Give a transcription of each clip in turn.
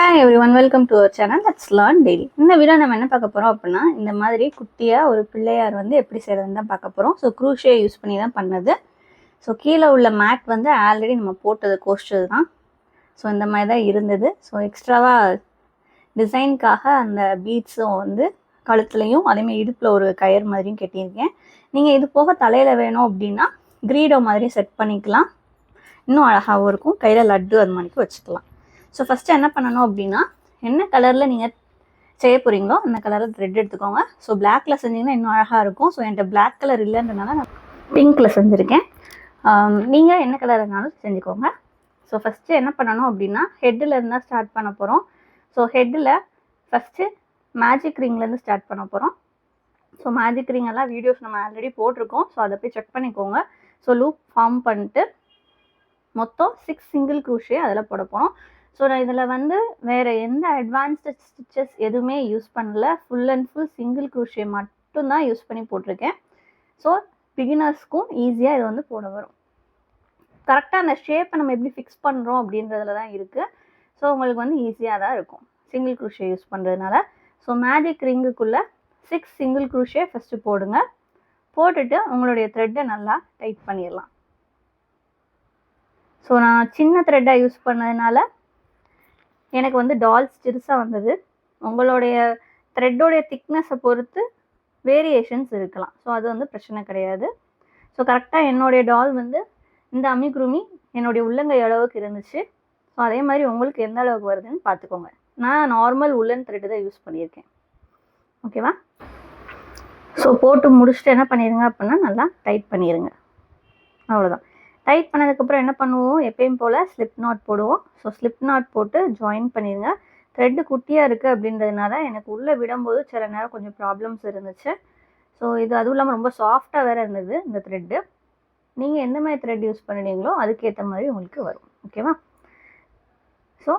Hi everyone, welcome to our channel let's learn daily. இந்த video நம்ம என்ன பார்க்க போகிறோம் அப்படின்னா, இந்த மாதிரி குட்டியாக ஒரு பிள்ளையார் வந்து எப்படி செய்கிறதுன்னு தான் பார்க்க போகிறோம். ஸோ க்ரூஷே யூஸ் பண்ணி தான் பண்ணது. ஸோ கீழே உள்ள மேட் வந்து ஆல்ரெடி நம்ம போட்டது கோஸ்டது தான். ஸோ இந்த மாதிரி தான் இருந்தது. ஸோ எக்ஸ்ட்ராவாக டிசைனுக்காக அந்த பீட்ஸும் வந்து கழுத்துலையும் அதேமாதிரி இடுப்பில் ஒரு கயிறு மாதிரியும் கட்டியிருக்கேன். நீங்கள் இது போக தலையில் வேணும் அப்படின்னா கிரீடோ மாதிரி செட் பண்ணிக்கலாம், இன்னும் அழகாகவும் இருக்கும். கையில் லட்டு அது மாதிரிக்கு வச்சுக்கலாம். ஸோ ஃபஸ்ட்டு என்ன பண்ணணும் அப்படின்னா, என்ன கலரில் நீங்கள் செய்ய போகிறீங்களோ அந்த கலரில் த்ரெட் எடுத்துக்கோங்க. ஸோ பிளாக்ல செஞ்சிங்கன்னா இன்னும் அழகாக இருக்கும். ஸோ என்கிட்ட பிளாக் கலர் இல்லைன்றனால நான் பிங்க்கில் செஞ்சுருக்கேன். நீங்கள் என்ன கலர் இருந்தாலும் செஞ்சுக்கோங்க. ஸோ ஃபஸ்ட்டு என்ன பண்ணணும் அப்படின்னா, ஹெட்டில் இருந்தால் ஸ்டார்ட் பண்ண போகிறோம். ஸோ ஹெட்டில் ஃபஸ்ட்டு மேஜிக் ரிங்லேருந்து ஸ்டார்ட் பண்ண போகிறோம். ஸோ மேஜிக் ரிங் எல்லாம் வீடியோஸ் நம்ம ஆல்ரெடி போட்டிருக்கோம். ஸோ அதை போய் செக் பண்ணிக்கோங்க. ஸோ லூப் ஃபார்ம் பண்ணிட்டு மொத்தம் 6 சிங்கிள் க்ரூஷே அதில் போட போகிறோம். ஸோ நான் இதில் வந்து வேறு எந்த அட்வான்ஸ்டு ஸ்டிச்சஸ் எதுவுமே யூஸ் பண்ணல. Full and full single crochet மட்டும்தான் யூஸ் பண்ணி போட்டிருக்கேன். ஸோ பிகினர்ஸ்க்கும் ஈஸியாக இது வந்து போட வரும். கரெக்டாக அந்த ஷேப்பை நம்ம எப்படி ஃபிக்ஸ் பண்ணுறோம் அப்படின்றதுல தான் இருக்குது. ஸோ உங்களுக்கு வந்து ஈஸியாக தான் இருக்கும் சிங்கிள் க்ரூஷே யூஸ் பண்ணுறதுனால. ஸோ மேஜிக் ரிங்குக்குள்ளே 6 சிங்கிள் க்ரூஷே ஃபஸ்ட்டு போடுங்க. போட்டுட்டு உங்களுடைய த்ரெட்டை நல்லா டைட் பண்ணிடலாம். ஸோ நான் சின்ன த்ரெட்டாக யூஸ் பண்ணதுனால எனக்கு வந்து டால்ஸ் சிறுசாக வந்தது. உங்களுடைய த்ரெட்டோடைய திக்னஸை பொறுத்து வேரியேஷன்ஸ் இருக்கலாம். ஸோ அது வந்து பிரச்சனை கிடையாது. ஸோ கரெக்டாக என்னுடைய டால் வந்து இந்த அமிகுருமி என்னுடைய உள்ளங்கை அளவுக்கு இருந்துச்சு. ஸோ அதே மாதிரி உங்களுக்கு எந்த அளவுக்கு வருதுன்னு பார்த்துக்கோங்க. நான் நார்மல் உள்ளன் த்ரெட்டு தான் யூஸ் பண்ணியிருக்கேன். ஓகேவா? ஸோ போட்டு முடிச்சுட்டு என்ன பண்ணிடுங்க அப்படின்னா, நல்லா டைட் பண்ணிடுங்க. அவ்வளோதான். டைட் பண்ணதுக்கப்புறம் என்ன பண்ணுவோம், எப்பயும் போல் ஸ்லிப் நாட் போடுவோம். ஸோ ஸ்லிப் நாட் போட்டு ஜாயின் பண்ணிடுங்க. த்ரெட்டு குட்டியாக இருக்குது அப்படின்றதுனால எனக்கு உள்ளே விடும்போது சில நேரம் கொஞ்சம் ப்ராப்ளம்ஸ் இருந்துச்சு. ஸோ இது அதுவும் இல்லாமல் ரொம்ப சாஃப்டாக வேறு இருந்தது இந்த த்ரெட்டு. நீங்கள் எந்த மாதிரி த்ரெட் யூஸ் பண்ணுறீங்களோ அதுக்கேற்ற மாதிரி உங்களுக்கு வரும். ஓகேவா? ஸோ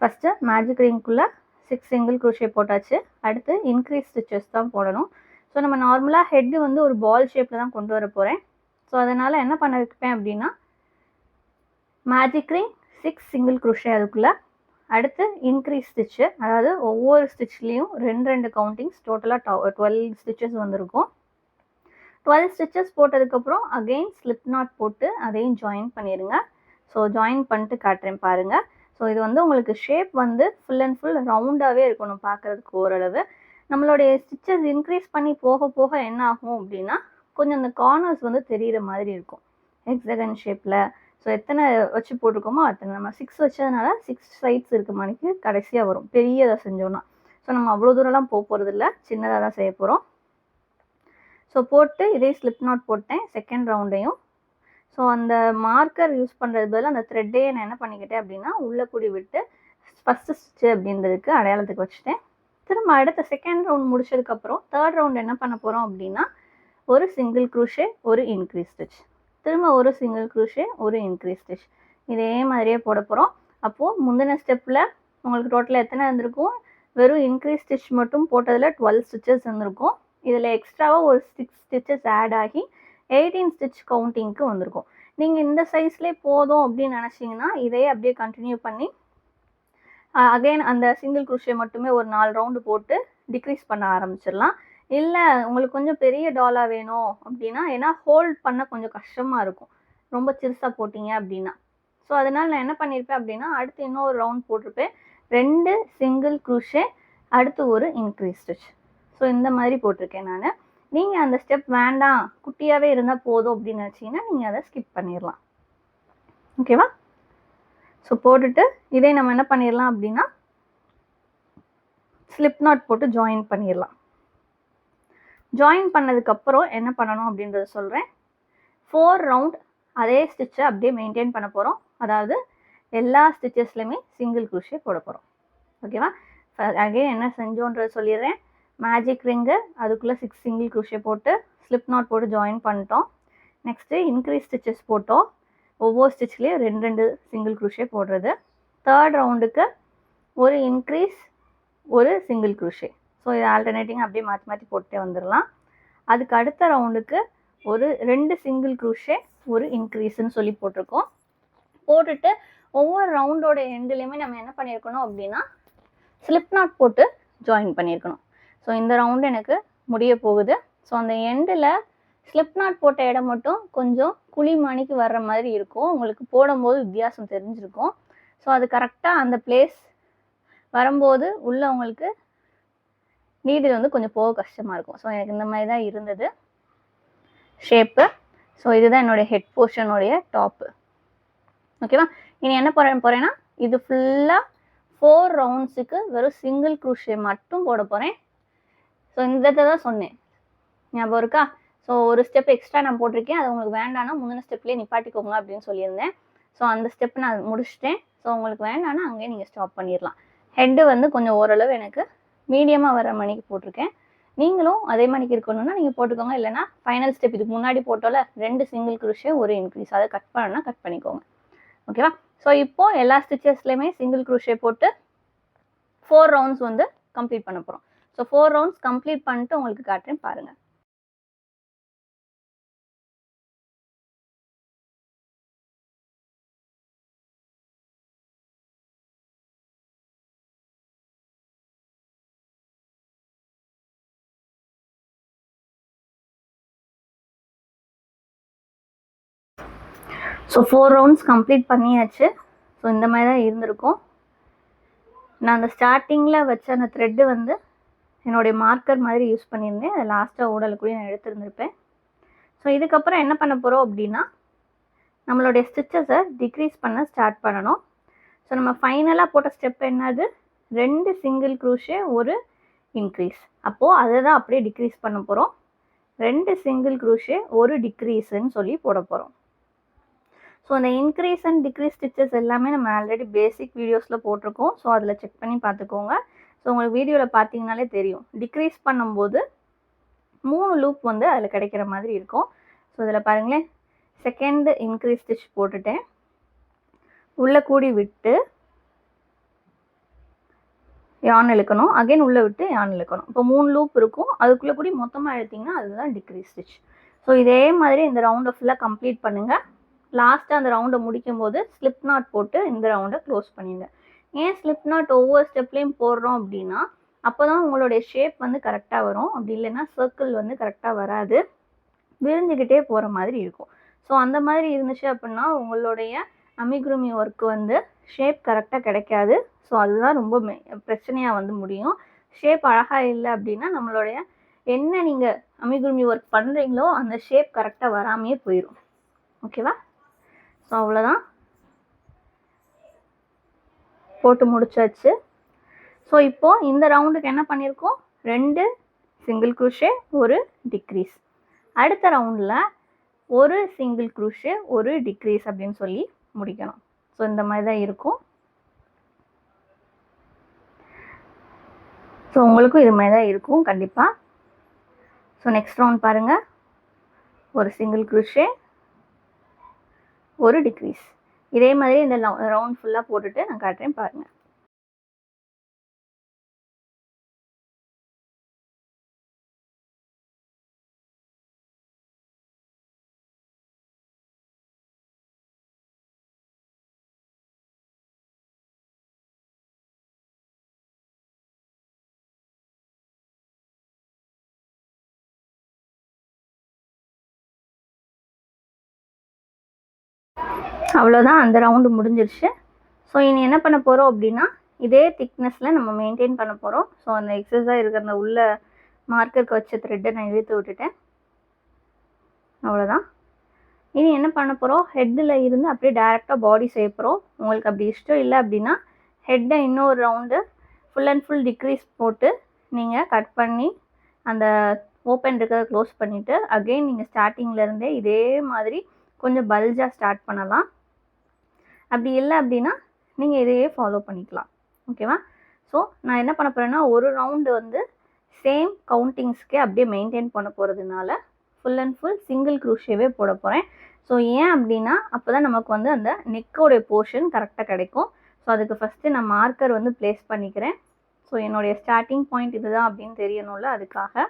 ஃபஸ்ட்டு மேஜிக் ரிங்குள்ளே 6 சிங்கிள் க்ரூஷே போட்டாச்சு. அடுத்து இன்க்ரீஸ் ஸ்டிச்சஸ் தான் போடணும். ஸோ நம்ம நார்மலாக ஹெட்டு வந்து ஒரு பால் ஷேப்பில் தான் கொண்டு வர போகிறேன். ஸோ அதனால் என்ன பண்ண வைப்பேன் அப்படின்னா, மேஜிக் ரிங் 6 சிங்கிள் க்ரூஷே அதுக்குள்ளே. அடுத்து இன்க்ரீஸ் ஸ்டிச்சு, அதாவது ஒவ்வொரு ஸ்டிச்லேயும் 2 கவுண்டிங்ஸ், டோட்டலாக 12 ஸ்டிச்சஸ் வந்திருக்கும். 12 ஸ்டிச்சஸ் போட்டதுக்கப்புறம் அகெயின் ஸ்லிப் நாட் போட்டு அதையும் ஜாயின் பண்ணிடுங்க. ஸோ ஜாயின் பண்ணிட்டு காட்டுறேன் பாருங்கள். ஸோ இது வந்து உங்களுக்கு ஷேப் வந்து ஃபுல் அண்ட் ஃபுல் ரவுண்டாகவே இருக்கணும் பார்க்குறதுக்கு ஓரளவு. நம்மளுடைய ஸ்டிச்சஸ் இன்க்ரீஸ் பண்ணி போக போக என்ன ஆகும் அப்படின்னா, கொஞ்சம் அந்த கார்னர்ஸ் வந்து தெரிகிற மாதிரி இருக்கும் ஹெக்ஸகன் ஷேப்பில். ஸோ எத்தனை வச்சு போட்டிருக்கோமோ அத்தனை, நம்ம 6 வச்சதுனால 6 சைட்ஸ் இருக்க மாதிரிக்கு கடைசியாக வரும் பெரியதாக செஞ்சோன்னா. ஸோ நம்ம அவ்வளோ தூரம்லாம் போக போகிறதில்ல, சின்னதாக தான் செய்ய போகிறோம். ஸோ போட்டு இதே ஸ்லிப் நாட் போட்டேன் செகண்ட் ரவுண்டையும். ஸோ அந்த மார்க்கர் யூஸ் பண்ணுறது பதில் அந்த த்ரெட்டையே நான் என்ன பண்ணிக்கிட்டேன் அப்படின்னா, உள்ளே கூடி விட்டு ஃபஸ்ட்டு ஸ்டிச்சு அப்படின்றதுக்கு அடையாளத்துக்கு வச்சுட்டேன். திரும்ப அடுத்த செகண்ட் ரவுண்ட் முடிச்சதுக்கப்புறம் தேர்ட் ரவுண்ட் என்ன பண்ண போகிறோம் அப்படின்னா, ஒரு சிங்கிள் க்ரூஷே ஒரு இன்க்ரீஸ் ஸ்டிச், திரும்ப ஒரு சிங்கிள் க்ரூஷே ஒரு இன்க்ரீஸ் ஸ்டிச், இதே மாதிரியே போட போகிறோம். அப்போது முந்தின ஸ்டெப்பில் உங்களுக்கு டோட்டலாக எத்தனை இருந்திருக்கும், வெறும் இன்க்ரீஸ் ஸ்டிச் மட்டும் போட்டதில் 12 ஸ்டிச்சஸ் இருந்திருக்கும். இதில் எக்ஸ்ட்ராவாக ஒரு 6 ஸ்டிச்சஸ் ஆட் ஆகி 18 ஸ்டிச் கவுண்டிங்க்கு வந்திருக்கும். நீங்கள் இந்த சைஸ்லேயே போதும் அப்படின்னு நினச்சிங்கன்னா இதையே அப்படியே கண்டினியூ பண்ணி அகெயின் அந்த சிங்கிள் க்ரூஷே மட்டுமே ஒரு 4 ரவுண்டு போட்டு டிக்ரீஸ் பண்ண ஆரம்பிச்சிடலாம். இல்லை உங்களுக்கு கொஞ்சம் பெரிய டாலாக வேணும் அப்படின்னா, ஏன்னா ஹோல்ட் பண்ண கொஞ்சம் கஷ்டமாக இருக்கும் ரொம்ப சிறுசாக போட்டிங்க அப்படின்னா. ஸோ அதனால் நான் என்ன பண்ணியிருப்பேன் அப்படின்னா, அடுத்து இன்னொரு ரவுண்ட் போட்டிருப்பேன், 2 சிங்கிள் க்ரூஷே, அடுத்து ஒரு இன்க்ரீஸ் ஸ்டிச். ஸோ இந்த மாதிரி போட்டிருக்கேன் நான். நீங்கள் அந்த ஸ்டெப் வேண்டாம் குட்டியாகவே இருந்தால் போதும் அப்படின்னு நினச்சிங்கன்னா நீங்கள் அதை ஸ்கிப் பண்ணிடலாம். ஓகேவா? ஸோ போட்டுட்டு இதே நம்ம என்ன பண்ணிடலாம் அப்படின்னா, ஸ்லிப் நாட் போட்டு ஜாயின் பண்ணிடலாம். ஜாயின் பண்ணதுக்கப்புறம் என்ன பண்ணணும் அப்படின்றத சொல்கிறேன். 4 ரவுண்ட் அதே ஸ்டிச்சை அப்படியே மெயின்டைன் பண்ண போகிறோம். அதாவது எல்லா ஸ்டிச்சஸ்லையுமே சிங்கிள் க்ரூஷே போட போகிறோம். ஓகேவா? அகைன் என்ன செஞ்சோன்றது சொல்லிடுறேன். மேஜிக் ரிங்கு அதுக்குள்ளே 6 சிங்கிள் க்ரூஷே போட்டு ஸ்லிப் நாட் போட்டு ஜாயின் பண்ணிட்டோம். நெக்ஸ்ட்டு இன்க்ரீஸ் ஸ்டிச்சஸ் போட்டோம். ஒவ்வொரு ஸ்டிச்லேயும் 2 சிங்கிள் க்ரூஷே போடுறது. தேர்ட் ரவுண்டுக்கு ஒரு இன்க்ரீஸ் ஒரு சிங்கிள் க்ரூஷே. ஸோ இது ஆல்டர்னேட்டிங் அப்படியே மாற்றி மாற்றி போட்டே வந்துடலாம். அதுக்கு அடுத்த ரவுண்டுக்கு ஒரு 2 சிங்கிள் க்ரூஷே ஒரு இன்க்ரீஸ்ன்னு சொல்லி போட்டிருக்கோம். போட்டுட்டு ஒவ்வொரு ரவுண்டோட எண்டுலேயுமே நம்ம என்ன பண்ணியிருக்கணும் அப்படின்னா ஸ்லிப் நாட் போட்டு ஜாயின் பண்ணியிருக்கணும். ஸோ இந்த ரவுண்டு எனக்கு முடிய போகுது. ஸோ அந்த எண்டில் ஸ்லிப் நாட் போட்ட இடம் மட்டும் கொஞ்சம் குழி மணிக்கு வர்ற மாதிரி இருக்கும். உங்களுக்கு போடும்போது வித்தியாசம் தெரிஞ்சிருக்கும். ஸோ அது கரெக்டாக அந்த பிளேஸ் வரும்போது உள்ளே உங்களுக்கு நீடில் வந்து கொஞ்சம் போக கஷ்டமாக இருக்கும். ஸோ எனக்கு இந்த மாதிரி தான் இருந்தது ஷேப்பு. ஸோ இதுதான் என்னுடைய ஹெட் போர்ஷனுடைய டாப்பு. ஓகேவா? இனி என்ன போகிறேன்னா இது ஃபுல்லாக 4 ரவுண்ட்ஸுக்கு வெறும் சிங்கிள் க்ரூஷே மட்டும் போட போகிறேன். ஸோ இந்த தான் சொன்னேன், ஞாபகம் இருக்கா? ஸோ ஒரு ஸ்டெப் எக்ஸ்ட்ரா நான் போட்டிருக்கேன். அது உங்களுக்கு வேண்டானா முந்தின ஸ்டெப்லேயே நிப்பாட்டிக்கோங்க அப்படின்னு சொல்லியிருந்தேன். ஸோ அந்த ஸ்டெப் நான் முடிச்சிட்டேன். ஸோ உங்களுக்கு வேண்டானா அங்கேயே நீங்கள் ஸ்டாப் பண்ணிடலாம். ஹெட்டு வந்து கொஞ்சம் ஓரளவு எனக்கு மீடியமாக வர மணிக்கு போட்டிருக்கேன். நீங்களும் அதே மணிக்கு இருக்கணும்னா நீங்கள் போட்டுக்கோங்க. இல்லைனா ஃபைனல் ஸ்டெப் இதுக்கு முன்னாடி போட்டோல 2 சிங்கிள் க்ரூஷே ஒரு இன்க்ரீஸ், அதை கட் பண்ணணும்னா கட் பண்ணிக்கோங்க. ஓகேவா? ஸோ இப்போது எல்லா ஸ்டிச்சஸ்லையுமே சிங்கிள் க்ரூஷே போட்டு 4 ரவுண்ட்ஸ் வந்து கம்ப்ளீட் பண்ண போகிறோம். ஸோ 4 ரவுண்ட்ஸ் கம்ப்ளீட் பண்ணிட்டு உங்களுக்கு காட்டுறேன் பாருங்கள். ஸோ 4 ரவுண்ட்ஸ் கம்ப்ளீட் பண்ணியாச்சு. ஸோ இந்த மாதிரி தான் இருந்திருக்கும். நான் அந்த ஸ்டார்டிங்கில் வச்ச அந்த த்ரெட்டு வந்து என்னுடைய மார்க்கர் மாதிரி யூஸ் பண்ணியிருந்தேன். அதை லாஸ்ட்டாக ஓடலுக்குள்ளேயே நான் எடுத்துருந்துருப்பேன். ஸோ இதுக்கப்புறம் என்ன பண்ண போகிறோம் அப்படின்னா நம்மளுடைய ஸ்டிச்சஸை டிக்ரீஸ் பண்ண ஸ்டார்ட் பண்ணணும். ஸோ நம்ம ஃபைனலாக போட்ட ஸ்டெப் என்னது? 2 சிங்கிள் க்ரூஷே ஒரு இன்க்ரீஸ். அப்போது அதை தான் அப்படியே டிக்ரீஸ் பண்ண போகிறோம். 2 சிங்கிள் க்ரூஷே ஒரு டிக்ரீஸ்ன்னு சொல்லி போட போகிறோம். ஸோ அந்த இன்க்ரீஸ் அண்ட் டிக்ரீஸ் ஸ்டிச்சஸ் எல்லாமே நம்ம ஆல்ரெடி பேசிக் வீடியோஸில் போட்டிருக்கோம். ஸோ அதில் செக் பண்ணி பார்த்துக்கோங்க. ஸோ உங்களுக்கு வீடியோவில் பார்த்தீங்கனாலே தெரியும். டிக்ரீஸ் பண்ணும்போது 3 லூப் வந்து அதில் கிடைக்கிற மாதிரி இருக்கும். ஸோ இதில் பாருங்களேன், செகண்ட் இன்க்ரீஸ் ஸ்டிச் போட்டுட்டேன். உள்ளே கூடி விட்டு யான் இழுக்கணும். அகைன் உள்ளே விட்டு யான் இழுக்கணும். இப்போ 3 லூப் இருக்கும். அதுக்குள்ளே கூடி மொத்தமாக இழுத்திங்கன்னா அதுதான் டிக்ரீஸ் ஸ்டிச். ஸோ இதே மாதிரி இந்த ரவுண்டை ஃபுல்லாக கம்ப்ளீட் பண்ணுங்கள். லாஸ்ட்டாக அந்த ரவுண்டை முடிக்கும் போது ஸ்லிப் நாட் போட்டு இந்த ரவுண்டை க்ளோஸ் பண்ணிடுங்க. ஏன் ஸ்லிப் நாட் ஒவ்வொரு ஸ்டெப்லேயும் போடுறோம் அப்படின்னா அப்போ தான் உங்களுடைய ஷேப் வந்து கரெக்டாக வரும். அப்படி இல்லைன்னா சர்க்கிள் வந்து கரெக்டாக வராது, விரிஞ்சுக்கிட்டே போகிற மாதிரி இருக்கும். ஸோ அந்த மாதிரி இருந்துச்சு அப்படின்னா உங்களுடைய அமிகுருமி ஒர்க்கு வந்து ஷேப் கரெக்டாக கிடைக்காது. ஸோ அதுதான் ரொம்ப பிரச்சனையாக வந்து முடியும். ஷேப் அழகாக இல்லை அப்படின்னா நம்மளுடைய என்ன நீங்கள் அமிகுருமி ஒர்க் பண்ணுறீங்களோ அந்த ஷேப் கரெக்டாக வராமையே போயிடும். ஓகேவா? ஸோ அவ்வளோதான், போட்டு முடிச்சாச்சு. ஸோ இப்போது இந்த ரவுண்டுக்கு என்ன பண்ணியிருக்கோம்? 2 சிங்கிள் க்ரூஷே ஒரு டிக்ரீஸ். அடுத்த ரவுண்டில் ஒரு சிங்கிள் க்ரூஷே ஒரு டிக்ரீஸ் அப்படின்னு சொல்லி முடிக்கணும். ஸோ இந்த மாதிரி தான் இருக்கும். ஸோ உங்களுக்கும் இது மாதிரி தான் இருக்கும் கண்டிப்பாக. ஸோ நெக்ஸ்ட் ரவுண்ட் பாருங்கள், ஒரு சிங்கிள் க்ரூஷே ஒரு டிக்ரீஸ். இதே மாதிரி இந்த ரவுண்ட் ஃபுல்லாக போட்டுட்டு நான் காட்டுறேன் பாருங்கள். அவ்வளோதான், அந்த ரவுண்டு முடிஞ்சிருச்சு. ஸோ இனி என்ன பண்ண போகிறோம் அப்படின்னா இதே திக்னஸில் நம்ம மெயின்டைன் பண்ண போகிறோம். ஸோ அந்த எக்ஸஸாக இருக்கிற அந்த உள்ள மார்க்கருக்கு வச்ச த்ரெட்டை நான் இழுத்து விட்டுட்டேன். அவ்வளோதான். இனி என்ன பண்ண போகிறோம்? ஹெட்டில் இருந்து அப்படியே டேரெக்டாக பாடி செய்ய போகிறோம். உங்களுக்கு அப்படி இஷ்டம் இல்லை அப்படின்னா ஹெட்டை இன்னொரு round full and full degrees போட்டு நீங்கள் கட் பண்ணி அந்த ஓப்பன் இருக்கிறத க்ளோஸ் பண்ணிவிட்டு அகெயின் நீங்கள் ஸ்டார்டிங்லேருந்தே இதே மாதிரி கொஞ்சம் பல்ஜாக ஸ்டார்ட் பண்ணலாம். அப்படி இல்லை அப்படின்னா நீங்கள் இதையே ஃபாலோ பண்ணிக்கலாம். ஓகேவா? ஸோ நான் என்ன பண்ண போகிறேன்னா ஒரு ரவுண்டு வந்து சேம் கவுண்டிங்ஸ்க்கே அப்படியே மெயின்டைன் பண்ண போகிறதுனால ஃபுல் அண்ட் ஃபுல் சிங்கிள் க்ரூஷேவே போட போகிறேன். ஸோ ஏன் அப்படின்னா அப்போ தான் நமக்கு வந்து அந்த நெக்கோடைய போர்ஷன் கரெக்டாக கிடைக்கும். ஸோ அதுக்கு ஃபஸ்ட்டு நான் மார்க்கர் வந்து ப்ளேஸ் பண்ணிக்கிறேன். ஸோ என்னுடைய ஸ்டார்டிங் பாயிண்ட் இதுதான் அப்படின்னு தெரியணும்ல, அதுக்காக.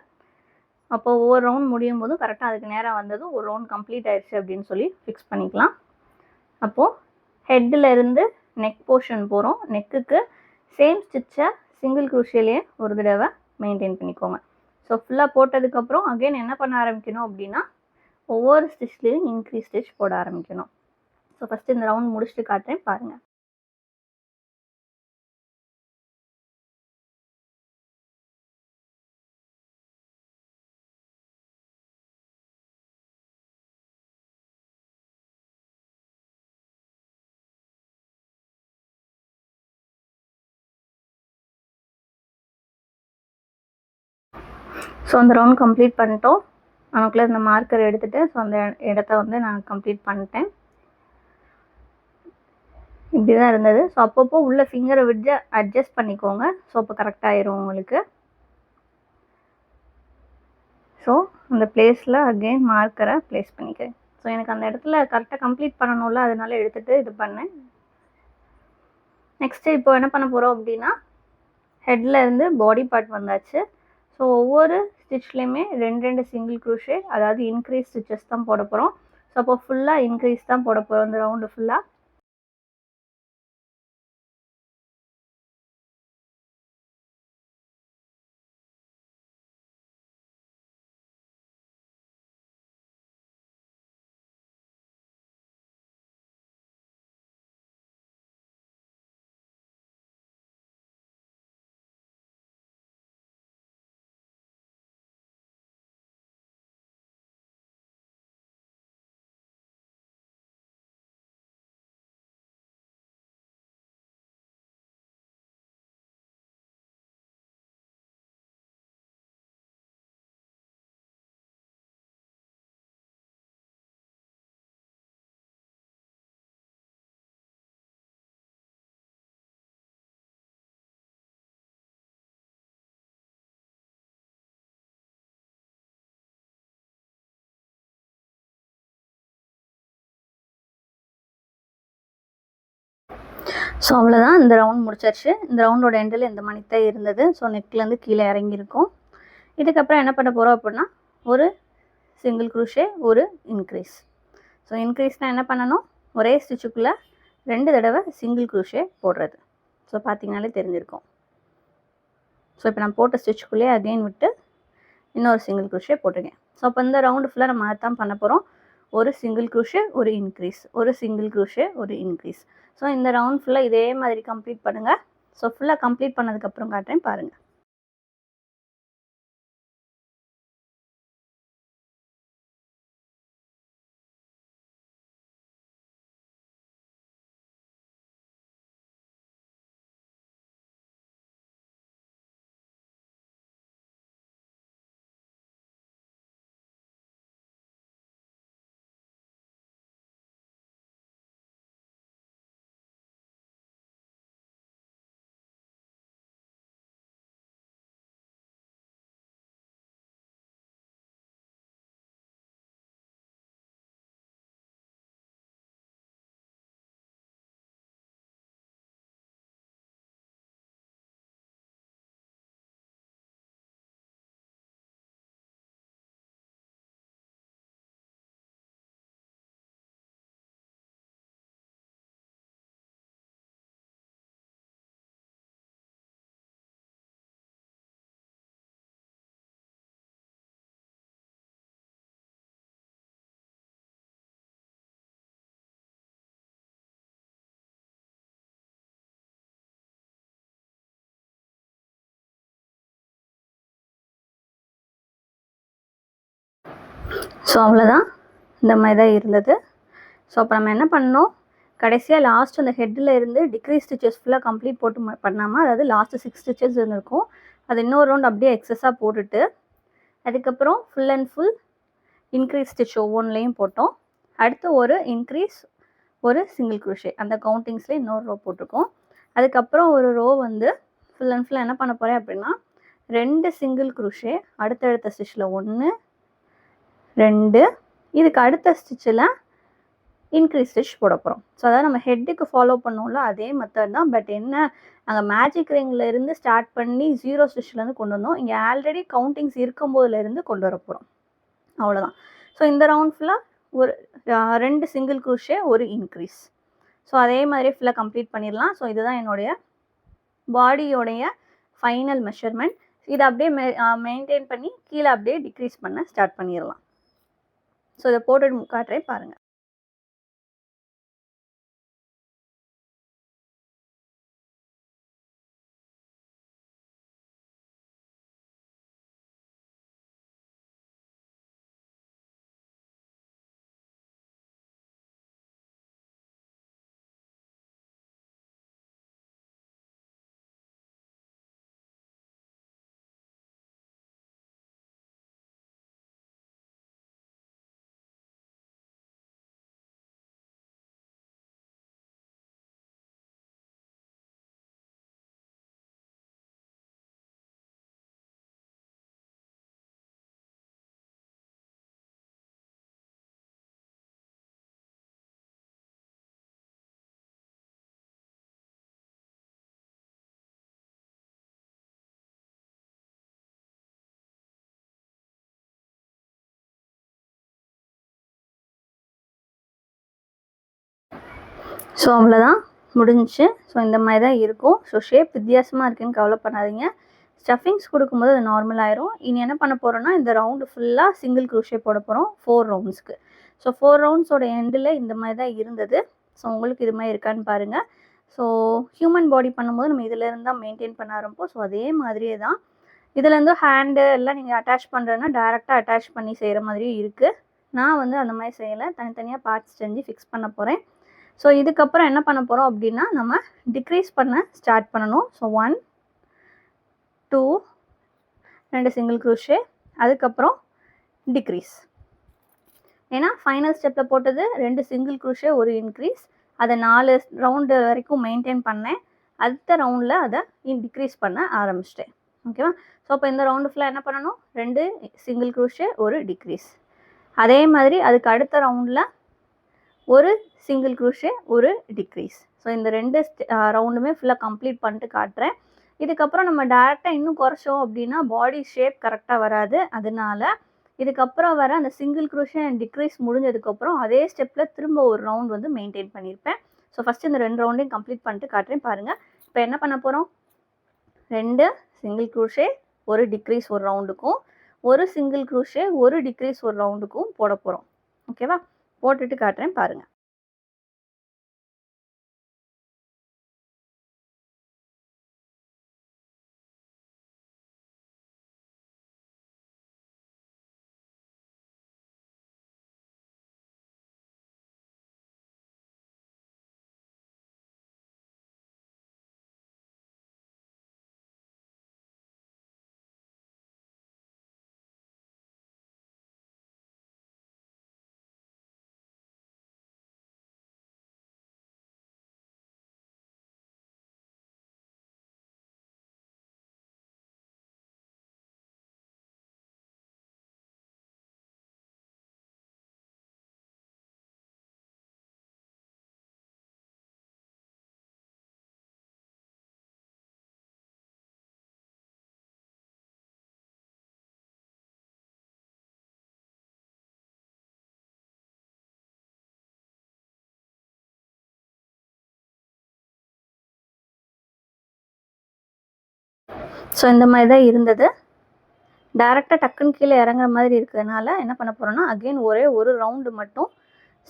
அப்போ ஒவ்வொரு ரவுண்ட் முடியும் போதும் கரெக்டாக அதுக்கு நேரம் வந்ததும் ஒரு ரவுண்ட் கம்ப்ளீட் ஆயிடுச்சு அப்படின்னு சொல்லி ஃபிக்ஸ் பண்ணிக்கலாம். அப்போது ஹெட்டில் இருந்து நெக் போர்ஷன் போகிறோம். நெக்குக்கு சேம் ஸ்டிச்சை சிங்கிள் குரூஷியலையே ஒரு தடவை மெயின்டைன் பண்ணிக்கோங்க. ஸோ ஃபுல்லாக போட்டதுக்கப்புறம் அகைன் என்ன பண்ண ஆரம்பிக்கணும் அப்படின்னா ஒவ்வொரு ஸ்டிச்லேயும் இன்க்ரீஸ் ஸ்டிச் போட ஆரம்பிக்கணும். ஸோ ஃபஸ்ட்டு இந்த ரவுண்ட் முடிச்சுட்டு காட்டுறேன் பாருங்கள். ஸோ அந்த ரவுண்ட் கம்ப்ளீட் பண்ணிட்டோம். நமக்குள்ளே இந்த மார்க்கர் எடுத்துகிட்டு ஸோ அந்த இடத்த வந்து நான் கம்ப்ளீட் பண்ணிட்டேன். இப்படி தான் இருந்தது. ஸோ அப்பப்போ உள்ள ஃபிங்கரை விட்டு அட்ஜஸ்ட் பண்ணிக்கோங்க. ஸோ அப்போ கரெக்டாகிடும் உங்களுக்கு. ஸோ அந்த பிளேஸில் அகெயின் மார்க்கரை ப்ளேஸ் பண்ணிக்கிறேன். ஸோ எனக்கு அந்த இடத்துல கரெக்டாக கம்ப்ளீட் பண்ணணும்ல, அதனால எடுத்துகிட்டு இது பண்ணேன். நெக்ஸ்ட்டு இப்போ என்ன பண்ண போகிறோம் அப்படின்னா ஹெட்டில் இருந்து பாடி பார்ட் வந்தாச்சு. ஸோ ஒவ்வொரு ஸ்டிச்லேயுமே 2 சிங்கிள் குரூஷே, அதாவது இன்க்ரீஸ் ஸ்டிச்சஸ் தான் போட போகிறோம். ஸோ அப்போ ஃபுல்லாக இன்க்ரீஸ் தான் போட போகிறோம் இந்த ரவுண்டு ஃபுல்லாக. ஸோ அவ்வளோதான், இந்த ரவுண்ட் முடிச்சாச்சு. இந்த ரவுண்டோட எண்டில் இந்த மணி தான் இருந்தது. ஸோ நெக்லேருந்து கீழே இறங்கியிருக்கும். இதுக்கப்புறம் என்ன பண்ண போகிறோம் அப்படின்னா ஒரு சிங்கிள் குரூஷே, ஒரு இன்க்ரீஸ். ஸோ இன்க்ரீஸ்னால் என்ன பண்ணணும், ஒரே ஸ்டிச்சுக்குள்ளே 2 தடவை சிங்கிள் குரூஷே போடுறது. ஸோ பார்த்தீங்கனாலே தெரிஞ்சிருக்கும். ஸோ இப்போ நான் போட்ட ஸ்டிச்சுக்குள்ளேயே அகெயின் விட்டு இன்னொரு சிங்கிள் குரூஷே போட்டிருக்கேன். ஸோ அப்போ இந்த ரவுண்டு ஃபுல்லாக நம்ம அதான் பண்ண போகிறோம். ஒரு சிங்கிள் குரூஷே, ஒரு இன்க்ரீஸ், ஒரு சிங்கிள் குரூஷே, ஒரு இன்க்ரீஸ். ஸோ இந்த ரவுண்ட் ஃபுல்லாக இதே மாதிரி கம்ப்ளீட் பண்ணுங்கள். ஸோ ஃபுல்லாக கம்ப்ளீட் பண்ணதுக்கப்புறம் காட்டுறேன் பாருங்கள். ஸோ அவ்வளோதான், இந்த மாதிரி தான் இருந்தது. ஸோ அப்போ நம்ம என்ன பண்ணோம், கடைசியாக லாஸ்ட் அந்த ஹெட்டில் இருந்து டிக்ரீஸ் ஸ்டிச்சஸ் ஃபுல்லாக கம்ப்ளீட் போட்டு பண்ணாமல், அதாவது லாஸ்ட்டு 6 ஸ்டிச்சஸ் இருந்திருக்கும், அது இன்னொரு ரவுண்ட் அப்படியே எக்ஸஸாக போட்டுட்டு அதுக்கப்புறம் full and full increase stitch ஒவ்வொன்றுலையும் போட்டோம். அடுத்து ஒரு இன்க்ரீஸ், ஒரு சிங்கிள் குரூஷே, அந்த கவுண்டிங்ஸில் இன்னொரு ரோ போட்டிருக்கோம். அதுக்கப்புறம் ஒரு ரோ வந்து ஃபுல் அண்ட் ஃபுல்லாக என்ன பண்ண போகிறேன் அப்படின்னா 2 சிங்கிள் குரூஷே, அடுத்தடுத்த ஸ்டிச்சில் 1 2, இதுக்கு அடுத்த ஸ்டிச்சில் இன்க்ரீஸ் ஸ்டிச் போட போகிறோம். ஸோ அதாவது நம்ம ஹெட்டுக்கு ஃபாலோ பண்ணோம்ல அதே மெத்தட் தான். பட் என்ன, அங்கே மேஜிக் ரிங்கில் இருந்து ஸ்டார்ட் பண்ணி 0 ஸ்டிச்லேருந்து கொண்டு வந்தோம். இங்கே ஆல்ரெடி கவுண்டிங்ஸ் இருக்கும்போதுலேருந்து கொண்டு வர போகிறோம். அவ்வளோதான். ஸோ இந்த ரவுண்ட் ஃபுல்லாக ஒரு 2 சிங்கிள் குரூஷே, ஒரு இன்க்ரீஸ். ஸோ அதே மாதிரி ஃபுல்லாக கம்ப்ளீட் பண்ணிடலாம். ஸோ இதுதான் என்னுடைய பாடியோடைய ஃபைனல் மெஷர்மெண்ட். இதை அப்படியே மெயின்டைன் பண்ணி கீழே அப்படியே டிக்ரீஸ் பண்ண ஸ்டார்ட் பண்ணிடலாம். ஸோ இதை போட்டுட்டு காட்டுறேன் பாருங்கள். ஸோ அவ்வளோதான் முடிஞ்சிச்சு. ஸோ இந்த மாதிரி தான் இருக்கும். ஸோ ஷேப் வித்தியாசமாக இருக்குன்னு கவலைப்படாதீங்க. ஸ்டஃபிங்ஸ் கொடுக்கும்போது அது நார்மல் ஆயிரும். இனி என்ன பண்ண போகிறோன்னா இந்த ரவுண்டு ஃபுல்லாக சிங்கிள் க்ரோஷே போட போகிறோம் 4 ரவுண்ட்ஸ்க்கு. ஸோ 4 ரவுண்ட்ஸோட எண்டில் இந்த மாதிரி தான் இருந்தது. ஸோ உங்களுக்கு இது மாதிரி இருக்கான்னு பாருங்கள். ஸோ ஹியூமன் பாடி பண்ணும்போது நம்ம இதிலேருந்து தான் மெயின்டைன் பண்ண ஆரம்பிப்போம். ஸோ அதே மாதிரியே தான் இதுலேருந்து ஹேண்டு எல்லாம் நீங்கள் அட்டாச் பண்ணுறதுன்னா டேரெக்டாக அட்டாச் பண்ணி செய்கிற மாதிரியும் இருக்குது. நான் வந்து அந்த மாதிரி செய்யலை, தனித்தனியாக பார்ட்ஸ் செஞ்சு ஃபிக்ஸ் பண்ண போகிறேன். ஸோ இதுக்கப்புறம் என்ன பண்ண போகிறோம் அப்படின்னா நம்ம டிக்ரீஸ் பண்ண ஸ்டார்ட் பண்ணணும். ஸோ 1 2 2 சிங்கிள் க்ரோஷே, அதுக்கப்புறம் டிக்ரீஸ். ஏன்னா ஃபைனல் ஸ்டெப்பில் போட்டது 2 சிங்கிள் க்ரோஷே 1 இன்க்ரீஸ். அதை 4 ரவுண்டு வரைக்கும் மெயின்டைன் பண்ணேன். அடுத்த ரவுண்டில் அதை டிக்ரீஸ் பண்ண ஆரம்பிச்சிட்டேன். ஓகேவா? ஸோ அப்போ இந்த ரவுண்டு ஃபுல்லாக என்ன பண்ணணும், 2 சிங்கிள் க்ரோஷே 1 டிக்ரீஸ். அதே மாதிரி அதுக்கு அடுத்த ரவுண்டில் 1 சிங்கிள் க்ரோஷே 1 டிக்ரீஸ். ஸோ இந்த 2 ரவுண்டுமே ஃபுல்லாக கம்ப்ளீட் பண்ணிட்டு காட்டுறேன். இதுக்கப்புறம் நம்ம டேரெக்டாக இன்னும் குறைச்சோம் அப்படின்னா பாடி ஷேப் கரெக்டாக வராது. அதனால இதுக்கப்புறம் வர அந்த சிங்கிள் க்ரோஷே அண்ட் டிக்ரீஸ் முடிஞ்சதுக்கப்புறம் அதே ஸ்டெப்பில் திரும்ப ஒரு ரவுண்ட் வந்து மெயின்டைன் பண்ணியிருப்பேன். ஸோ ஃபஸ்ட்டு இந்த 2 ரவுண்டையும் கம்ப்ளீட் பண்ணிட்டு காட்டுறேன் பாருங்கள். இப்போ என்ன பண்ண போகிறோம், 2 சிங்கிள் க்ரோஷே 1 டிக்ரீஸ் ஒரு ரவுண்டுக்கும், 1 சிங்கிள் க்ரோஷே 1 டிக்ரீஸ் ஒரு ரவுண்டுக்கும் போட போகிறோம். ஓகேவா? போட்டுட்டு காட்டுறேன் பாருங்கள். ஸோ இந்த மாதிரி தான் இருந்தது. டேரெக்டாக டக்குன்னு கீழே இறங்குற மாதிரி இருக்கிறதுனால என்ன பண்ண போகிறோன்னா அகெயின் ஒரே ஒரு ரவுண்டு மட்டும்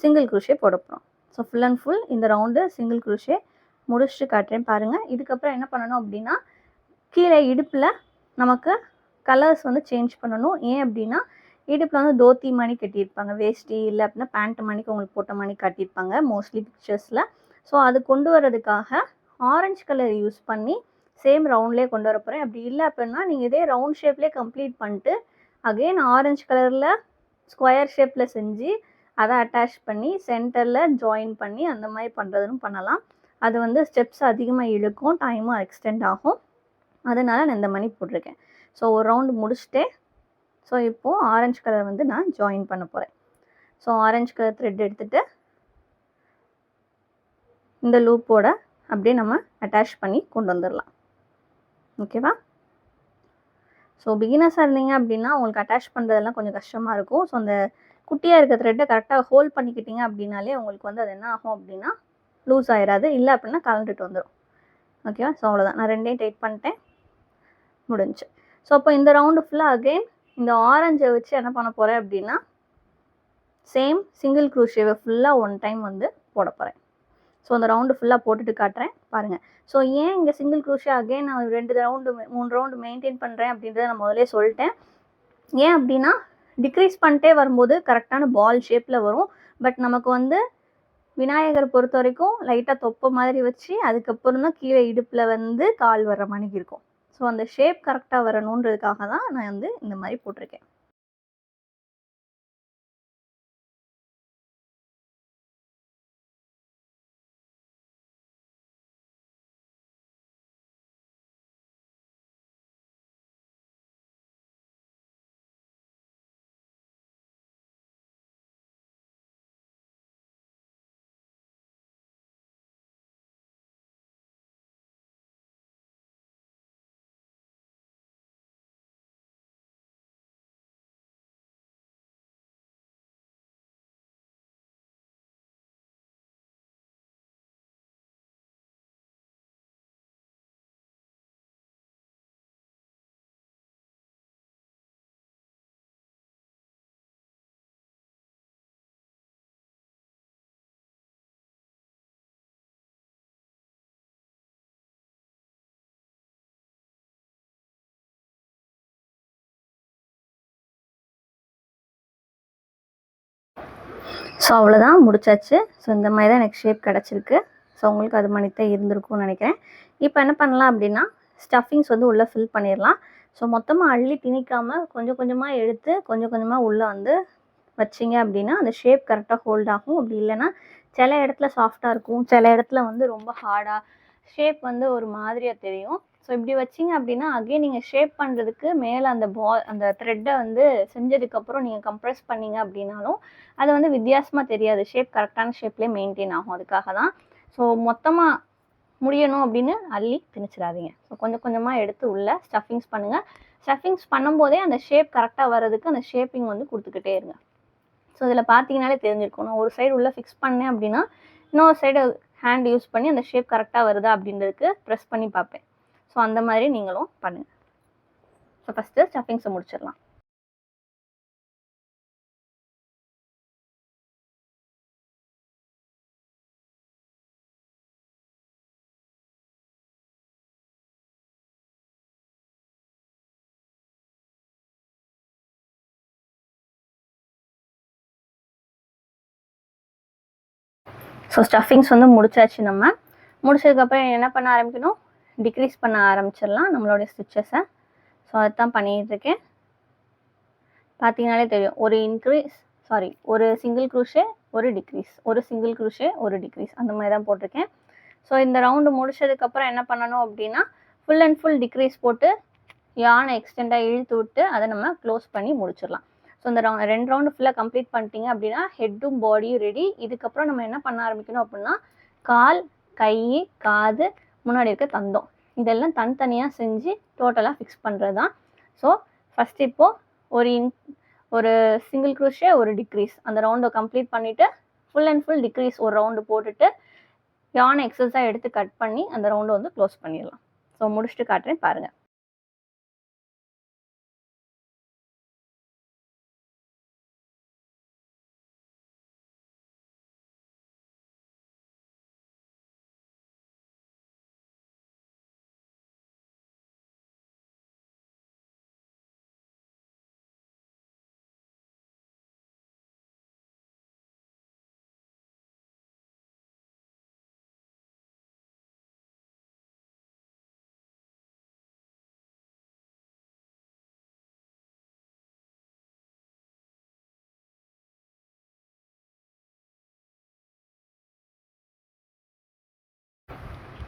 சிங்கிள் க்ரோஷே போட போகிறோம். ஸோ ஃபுல் அண்ட் ஃபுல் இந்த ரவுண்டு சிங்கிள் க்ரோஷே முடிச்சுட்டு காட்டுறேன் பாருங்கள். இதுக்கப்புறம் என்ன பண்ணணும் அப்படின்னா கீழே இடுப்பில் நமக்கு கலர்ஸ் வந்து சேஞ்ச் பண்ணணும். ஏன் அப்படின்னா இடுப்பில் வந்து தோத்தி மணி கட்டியிருப்பாங்க, வேஷ்டி இல்லை அப்படின்னா பேண்ட் மணிக்கு உங்களுக்கு போட்ட மணி கட்டியிருப்பாங்க மோஸ்ட்லி பிக்சர்ஸில். ஸோ அது கொண்டு வரதுக்காக ஆரஞ்சு கலர் யூஸ் பண்ணி சேம் ரவுண்ட்லேயே கொண்டு வர போகிறேன். அப்படி இல்லை அப்படின்னா நீங்கள் இதே ரவுண்ட் ஷேப்லேயே கம்ப்ளீட் பண்ணிட்டு அகெயின் ஆரஞ்சு கலரில் ஸ்கொயர் ஷேப்பில் செஞ்சு அதை அட்டாச் பண்ணி சென்டரில் ஜாயின் பண்ணி அந்த மாதிரி பண்ணுறதுன்னு பண்ணலாம். அது வந்து ஸ்டெப்ஸ் அதிகமாக இழுக்கும், டைமும் எக்ஸ்டெண்ட் ஆகும். அதனால் நான் இந்த மணி போட்டிருக்கேன். ஸோ ஒரு ரவுண்டு முடிச்சுட்டேன். ஸோ இப்போது ஆரஞ்சு கலர் வந்து நான் ஜாயின் பண்ண போகிறேன். ஸோ ஆரஞ்சு கலர் த்ரெட் எடுத்துகிட்டு இந்த லூப்போட அப்படியே நம்ம அட்டாச் பண்ணி கொண்டு வந்துடலாம். ஓகேவா? ஸோ பிகினர்ஸாக இருந்தீங்க அப்படின்னா உங்களுக்கு அட்டாச் பண்ணுறதெல்லாம் கொஞ்சம் கஷ்டமாக இருக்கும். ஸோ அந்த குட்டியாக இருக்க த்ரெட்டை கரெக்டாக ஹோல்ட் பண்ணிக்கிட்டீங்க அப்படின்னாலே உங்களுக்கு வந்து அது என்ன ஆகும் அப்படின்னா லூஸ் ஆயிடாது, இல்லை அப்படின்னா கலந்துட்டு வந்துடும். ஓகேவா? ஸோ அவ்வளோதான், நான் ரெண்டையும் டைட் பண்ணிட்டேன், முடிஞ்சு. ஸோ அப்போ இந்த ரவுண்டு ஃபுல்லாக அகெயின் இந்த ஆரஞ்சை வச்சு என்ன பண்ண போகிறேன் அப்படின்னா சேம் சிங்கிள் க்ரூஷேவை ஃபுல்லாக 1 டைம் வந்து போட போகிறேன். ஸோ அந்த ரவுண்டு ஃபுல்லாக போட்டுட்டு காட்டுறேன் பாருங்கள். ஸோ ஏன் இங்கே சிங்கிள் க்ரூஷே அகெயின் நான் 2 ரவுண்டு 3 ரவுண்டு மெயின்டைன் பண்ணுறேன் அப்படின்றத நான் முதலே சொல்லிட்டேன். ஏன் அப்படின்னா டிக்ரீஸ் பண்ணிட்டே வரும்போது கரெக்டான பால் ஷேப்பில் வரும். பட் நமக்கு வந்து விநாயகர் பொறுத்த வரைக்கும் லைட்டாக தொப்பை மாதிரி வச்சு அதுக்கப்புறம் தான் கீழே இடுப்பில் வந்து கால் வர்ற மாதிரி இருக்கும். ஸோ அந்த ஷேப் கரெக்டாக வரணுன்றதுக்காக தான் நான் வந்து இந்த மாதிரி போட்டிருக்கேன். ஸோ அவ்வளோதான், முடிச்சாச்சு. ஸோ இந்த மாதிரி தான் எனக்கு ஷேப் கிடச்சிருக்கு. ஸோ உங்களுக்கு அது மணித்தான் இருந்திருக்கும்னு நினைக்கிறேன். இப்போ என்ன பண்ணலாம் அப்படின்னா ஸ்டஃபிங்ஸ் வந்து உள்ளே ஃபில் பண்ணிடலாம். ஸோ மொத்தமாக அள்ளி திணிக்காமல் கொஞ்சம் கொஞ்சமாக எடுத்து கொஞ்சம் கொஞ்சமாக உள்ளே வந்து வச்சிங்க அப்படின்னா அந்த ஷேப் கரெக்டாக ஹோல்ட் ஆகும். அப்படி இல்லைன்னா சில இடத்துல சாஃப்டாக இருக்கும், சில இடத்துல வந்து ரொம்ப ஹார்டாக ஷேப் வந்து ஒரு மாதிரியாக தெரியும். ஸோ இப்படி வச்சிங்க அப்படின்னா அகெயின் நீங்கள் ஷேப் பண்ணுறதுக்கு மேலே அந்த த்ரெட்டை வந்து செஞ்சதுக்கப்புறம் நீங்கள் கம்ப்ரெஸ் பண்ணிங்க அப்படின்னாலும் அது வந்து வித்தியாசமாக தெரியாது, ஷேப் கரெக்டான ஷேப்லேயே மெயின்டைன் ஆகும். அதுக்காக தான். ஸோ மொத்தமாக முடியணும் அப்படின்னு அள்ளி திணிச்சிடாதீங்க. ஸோ கொஞ்சம் கொஞ்சமாக எடுத்து உள்ளே ஸ்டஃபிங்ஸ் பண்ணுங்கள். ஸ்டஃபிங்ஸ் பண்ணும்போதே அந்த ஷேப் கரெக்டாக வர்றதுக்கு அந்த ஷேப்பிங் வந்து கொடுத்துக்கிட்டே இருங்க. ஸோ இதில் பார்த்தீங்கனாலே தெரிஞ்சிருக்கும், நான் ஒரு சைடு உள்ளே ஃபிக்ஸ் பண்ணேன் அப்படின்னா இன்னொரு சைடு ஹேண்ட் யூஸ் பண்ணி அந்த ஷேப் கரெக்டாக வருதா அப்படின்றதுக்கு ப்ரெஸ் பண்ணி பார்ப்பேன். ஸோ அந்த மாதிரி நீங்களும் பண்ணுங்கள். ஸோ ஃபஸ்ட்டு ஸ்டஃபிங்ஸை முடிச்சிடலாம். ஸோ ஸ்டஃபிங்ஸ் வந்து முடிச்சாச்சு. நம்ம முடிச்சதுக்கப்புறம் என்ன பண்ண ஆரம்பிக்கணும், டிக்ரீஸ் பண்ண ஆரம்பிச்சிடலாம் நம்மளுடைய ஸ்டிச்சஸை. ஸோ அதுதான் பண்ணிகிட்ருக்கேன். பார்த்தீங்கனாலே தெரியும், ஒரு சிங்கிள் க்ரூஷே ஒரு டிக்ரீஸ், ஒரு சிங்கிள் க்ரூஷே ஒரு டிக்ரீஸ், அந்த மாதிரி தான் போட்டிருக்கேன். ஸோ இந்த ரவுண்டு முடிச்சதுக்கப்புறம் என்ன பண்ணணும் அப்படின்னா ஃபுல் அண்ட் ஃபுல் டிக்ரீஸ் போட்டு யானை எக்ஸ்டெண்டாக இழுத்து விட்டு அதை நம்ம க்ளோஸ் பண்ணி முடிச்சிடலாம். ஸோ இந்த 2 ரவுண்டு ஃபுல்லாக கம்ப்ளீட் பண்ணிட்டீங்க அப்படின்னா ஹெட்டும் பாடியும் ரெடி. இதுக்கப்புறம் நம்ம என்ன பண்ண ஆரம்பிக்கணும் அப்படின்னா கால், கை, காது, முன்னாடி இருக்க தந்தம் இதெல்லாம் தனித்தனியாக செஞ்சு டோட்டலாக ஃபிக்ஸ் பண்ணுறது தான். ஸோ ஃபஸ்ட் இப்போது ஒரு சிங்கிள் க்ரூஷே ஒரு டிக்ரீஸ் அந்த ரவுண்டை கம்ப்ளீட் பண்ணிவிட்டு ஃபுல் அண்ட் ஃபுல் டிக்ரீஸ் ஒரு ரவுண்டு போட்டுட்டு யானை எக்ஸஸாக எடுத்து கட் பண்ணி அந்த ரவுண்டை வந்து க்ளோஸ் பண்ணிடலாம். ஸோ முடிச்சுட்டு காட்டுறேன் பாருங்கள்.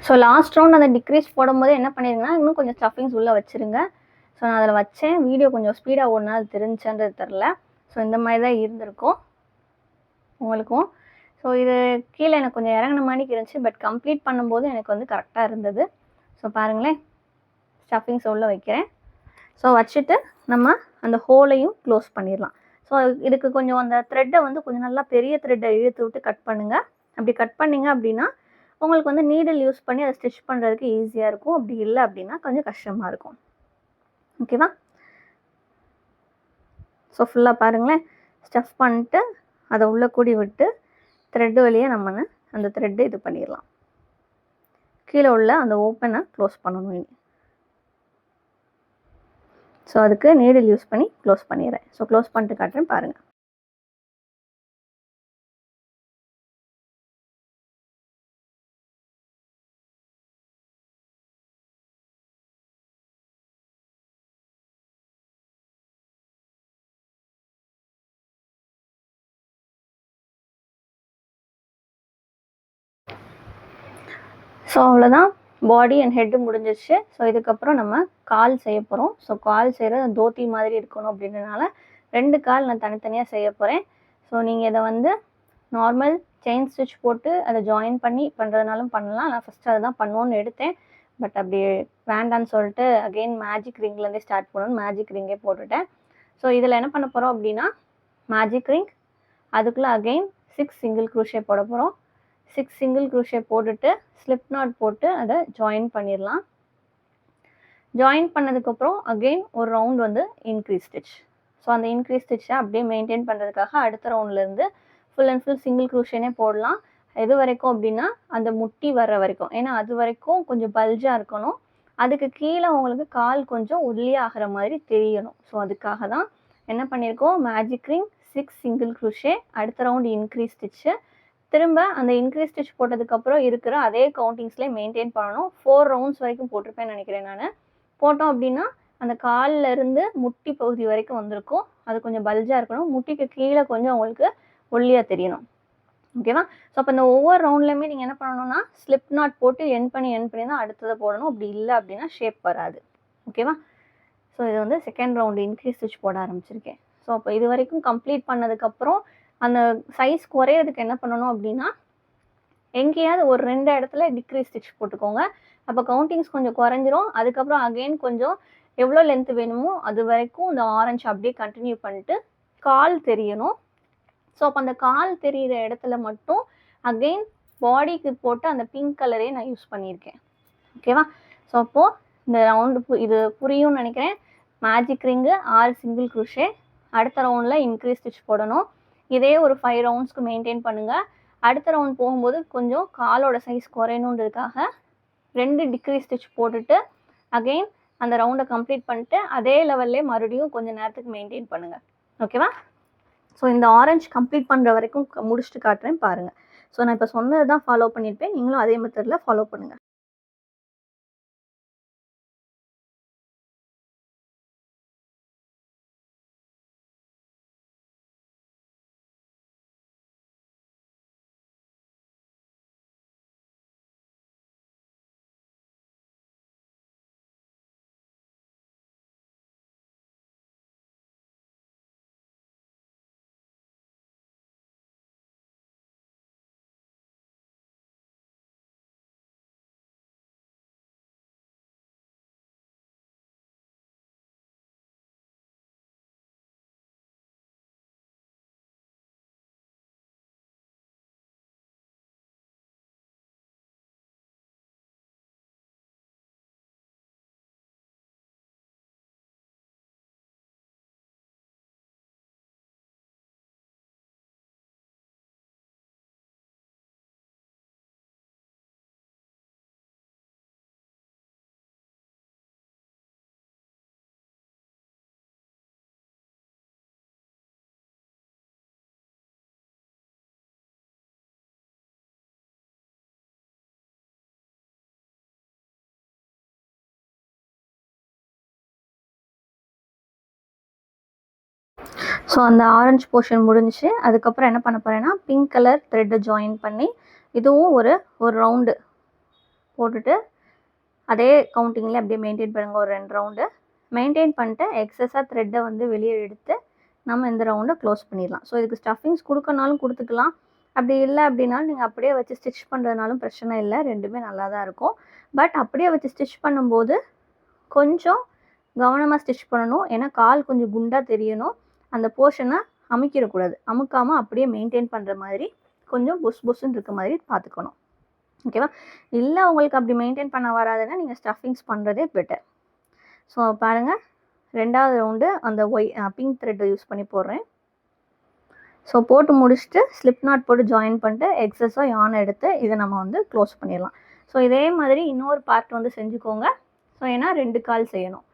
ஸோ லாஸ்ட் ரவுண்ட் அந்த டிக்ரீஸ் போடும்போது என்ன பண்ணிடுங்கன்னா இன்னும் கொஞ்சம் ஸ்டஃபிங்ஸ் உள்ளே வச்சுருங்க. ஸோ நான் அதில் வச்சேன், வீடியோ கொஞ்சம் ஸ்பீடாக ஓடினா அது தெரிஞ்சுன்றது தெரில. ஸோ இந்த மாதிரி தான் இருந்திருக்கும் உங்களுக்கும். ஸோ இது கீழே எனக்கு கொஞ்சம் இறங்கின மாதிரி இருந்துச்சு, பட் கம்ப்ளீட் பண்ணும்போது எனக்கு வந்து கரெக்டாக இருந்தது. ஸோ பாருங்களேன், ஸ்டஃபிங்ஸ் உள்ளே வைக்கிறேன். ஸோ வச்சுட்டு நம்ம அந்த ஹோலையும் க்ளோஸ் பண்ணிடலாம். ஸோ இதுக்கு கொஞ்சம் அந்த த்ரெட்டை வந்து கொஞ்சம் நல்லா பெரிய த்ரெட்டை இழுத்து விட்டு கட் பண்ணுங்கள். அப்படி கட் பண்ணிங்க அப்படின்னா உங்களுக்கு வந்து நீடில் யூஸ் பண்ணி அதை ஸ்டிச் பண்ணுறதுக்கு ஈஸியாக இருக்கும். அப்படி இல்லை அப்படின்னா கொஞ்சம் கஷ்டமாக இருக்கும். ஓகேவா? ஸோ ஃபுல்லாக பாருங்களேன், ஸ்டஃப் பண்ணிட்டு அதை உள்ளே கூடி விட்டு த்ரெட்டு வழியாக நம்ம அந்த த்ரெட்டு இது பண்ணிடலாம். கீழே உள்ள அந்த ஓப்பனை க்ளோஸ் பண்ணணும் இனி. ஸோ அதுக்கு நீடில் யூஸ் பண்ணி க்ளோஸ் பண்ணிடுறேன். ஸோ க்ளோஸ் பண்ணிட்டு காட்டுறேன் பாருங்கள். ஸோ அவ்வளோதான், பாடி அண்ட் ஹெட்டு முடிஞ்சிருச்சு. ஸோ இதுக்கப்புறம் நம்ம கால் செய்ய போகிறோம். ஸோ கால் செய்கிறது தோத்தி மாதிரி இருக்கணும் அப்படின்றதுனால 2 கால் நான் தனித்தனியாக செய்ய போகிறேன். ஸோ நீங்கள் இதை வந்து நார்மல் செயின் ஸ்டிச் போட்டு அதை ஜாயின் பண்ணி பண்ணுறதுனாலும் பண்ணலாம். நான் ஃபஸ்ட்டு அதை தான் பண்ணுவோன்னு எடுத்தேன். பட் அப்படி வேண்டான்னு சொல்லிட்டு அகெயின் மேஜிக் ரிங்லேருந்தே ஸ்டார்ட் பண்ணணும். மேஜிக் ரிங்கே போட்டுட்டேன். ஸோ இதில் என்ன பண்ண போகிறோம் அப்படின்னா மேஜிக் ரிங், அதுக்குள்ளே அகெயின் 6 சிங்கிள் க்ரூஷே போட போகிறோம். 6 சிங்கிள் க்ரூஷே போட்டுட்டு ஸ்லிப் நாட் போட்டு அதை ஜாயின் பண்ணிடலாம். ஜாயின் பண்ணதுக்கப்புறம் அகெயின் ஒரு ரவுண்ட் வந்து இன்க்ரீஸ் ஸ்டிச். ஸோ அந்த இன்க்ரீஸ் ஸ்டிச்சை அப்படியே மெயின்டைன் பண்ணுறதுக்காக அடுத்த ரவுண்ட்லேருந்து ஃபுல் அண்ட் ஃபுல் சிங்கிள் க்ரூஷேனே போடலாம். எது வரைக்கும் அப்படின்னா அந்த முட்டி வர்ற வரைக்கும். ஏன்னா அது வரைக்கும் கொஞ்சம் பல்ஜாக இருக்கணும். அதுக்கு கீழே உங்களுக்கு கால் கொஞ்சம் ஒல்லியாக ஆகிற மாதிரி தெரியணும். ஸோ அதுக்காக தான் என்ன பண்ணியிருக்கோம், மேஜிக் ரிங், 6 சிங்கிள் க்ரூஷே, அடுத்த ரவுண்ட் இன்க்ரீஸ் ஸ்டிச்சு, திரும்ப அந்த இன்க்ரீஸ் ஸ்டிச் போட்டதுக்கப்புறம் இருக்கிற அதே கவுண்டிங்ஸ்லேயே மெயின்டைன் பண்ணணும். 4 ரவுண்ட்ஸ் வரைக்கும் போட்டிருப்பேன்னு நினைக்கிறேன் நான். போட்டோம் அப்படின்னா அந்த காலில் இருந்து முட்டி பகுதி வரைக்கும் வந்திருக்கும். அது கொஞ்சம் பல்ஜாக இருக்கணும். முட்டிக்கு கீழே கொஞ்சம் உங்களுக்கு ஒல்லியாக தெரியணும். ஓகேவா? ஸோ அப்போ இந்த ஒவ்வொரு ரவுண்ட்லேயுமே நீங்கள் என்ன பண்ணணும்னா ஸ்லிப் நாட் போட்டு என் பண்ணி தான் அடுத்ததை போடணும். அப்படி இல்லை அப்படின்னா ஷேப் வராது. ஓகேவா? ஸோ இது வந்து செகண்ட் ரவுண்டு இன்க்ரீஸ் ஸ்டிச் போட ஆரம்பிச்சிருக்கேன். ஸோ அப்போ இது வரைக்கும் கம்ப்ளீட் பண்ணதுக்கப்புறம் அந்த சைஸ் குறையிறதுக்கு என்ன பண்ணணும் அப்படின்னா எங்கேயாவது ஒரு 2 இடத்துல டிக்ரீஸ் ஸ்டிச் போட்டுக்கோங்க. அப்போ கவுண்டிங்ஸ் கொஞ்சம் குறைஞ்சிரும். அதுக்கப்புறம் அகெயின் கொஞ்சம் எவ்வளோ லென்த் வேணுமோ அது வரைக்கும் இந்த ஆரஞ்சு அப்படியே கண்டினியூ பண்ணிட்டு கால் தெரியணும். ஸோ அப்போ அந்த கால் தெரிகிற இடத்துல மட்டும் அகெயின் பாடிக்கு போட்டு அந்த பிங்க் கலரே நான் யூஸ் பண்ணியிருக்கேன். ஓகேவா? ஸோ அப்போது இந்த ரவுண்டு இது புரியும்னு நினைக்கிறேன். மேஜிக் ரிங்கு, 6 சிங்கிள் க்ரூஷே, அடுத்த ரவுண்டில் இன்க்ரீஸ் ஸ்டிச் போடணும். இதே ஒரு 5 ரவுண்ட்ஸ்க்கு மெயின்டைன் பண்ணுங்கள். அடுத்த ரவுண்ட் போகும்போது கொஞ்சம் காலோட சைஸ் குறையணுன்றதுக்காக 2 டிக்ரீஸ் ஸ்டிச் போட்டுட்டு அகெயின் அந்த ரவுண்டை கம்ப்ளீட் பண்ணிட்டு அதே லெவல்லே மறுபடியும் கொஞ்சம் நேரத்துக்கு மெயின்டைன் பண்ணுங்கள். ஓகேவா? ஸோ இந்த ஆரஞ்சு கம்ப்ளீட் பண்ணுற வரைக்கும் முடிச்சுட்டு காட்டுறேன் பாருங்கள். ஸோ நான் இப்போ சொன்னது தான் ஃபாலோ பண்ணியிருப்பேன். நீங்களும் அதே மெத்தடில் ஃபாலோ பண்ணுங்கள். ஸோ அந்த ஆரஞ்சு போர்ஷன் முடிஞ்சிச்சு. அதுக்கப்புறம் என்ன பண்ண போகிறேன்னா பிங்க் கலர் த்ரெட்டை ஜாயின் பண்ணி இதுவும் ஒரு ரவுண்டு போட்டுட்டு அதே கவுண்டிங்கில் அப்படியே மெயின்டைன் பண்ணுங்கள். ஒரு 2 ரவுண்டு மெயின்டைன் பண்ணிட்டு எக்ஸஸாக த்ரெட்டை வந்து வெளியே எடுத்து நம்ம இந்த ரவுண்டை க்ளோஸ் பண்ணிடலாம். ஸோ இதுக்கு ஸ்டஃபிங்ஸ் கொடுக்கனாலும் கொடுத்துக்கலாம். அப்படி இல்லை அப்படின்னாலும் நீங்கள் அப்படியே வச்சு ஸ்டிச் பண்ணுறதுனாலும் பிரச்சனை இல்லை. ரெண்டுமே நல்லா தான் இருக்கும். பட் அப்படியே வச்சு ஸ்டிச் பண்ணும்போது கொஞ்சம் கவனமாக ஸ்டிச் பண்ணணும். ஏன்னா கால் கொஞ்சம் குண்டாக தெரியணும். அந்த போர்ஷனை அமுக்கிடக்கூடாது. அமுக்காமல் அப்படியே மெயின்டைன் பண்ணுற மாதிரி கொஞ்சம் புஷ் புஷ்ன்னு இருக்க மாதிரி பார்த்துக்கணும். ஓகேவா? இல்லை உங்களுக்கு அப்படி மெயின்டைன் பண்ண வராதுன்னா நீங்கள் ஸ்டஃபிங்ஸ் பண்ணுறதே பெட்டர். ஸோ பாருங்கள், 2வது ரவுண்டு அந்த பிங்க் த்ரெட்டை யூஸ் பண்ணி போடுறேன். ஸோ போட்டு முடிச்சுட்டு ஸ்லிப் நாட் போட்டு ஜாயின் பண்ணிட்டு எக்ஸஸாக யான் எடுத்து இதை நம்ம வந்து க்ளோஸ் பண்ணிடலாம். ஸோ இதே மாதிரி இன்னொரு பார்ட் வந்து செஞ்சுக்கோங்க. ஸோ ஏன்னா 2 கால் செய்யணும்.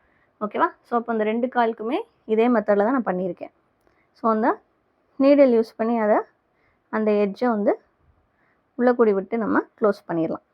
ஓகேவா? ஸோ அப்போ அந்த 2 காலுக்குமே இதே மெத்தடில் தான் நான் பண்ணியிருக்கேன். ஸோ அந்த நீடில் யூஸ் பண்ணி அதை அந்த எட்ஜை வந்து உள்ளே கூடி விட்டு நம்ம க்ளோஸ் பண்ணிடலாம்.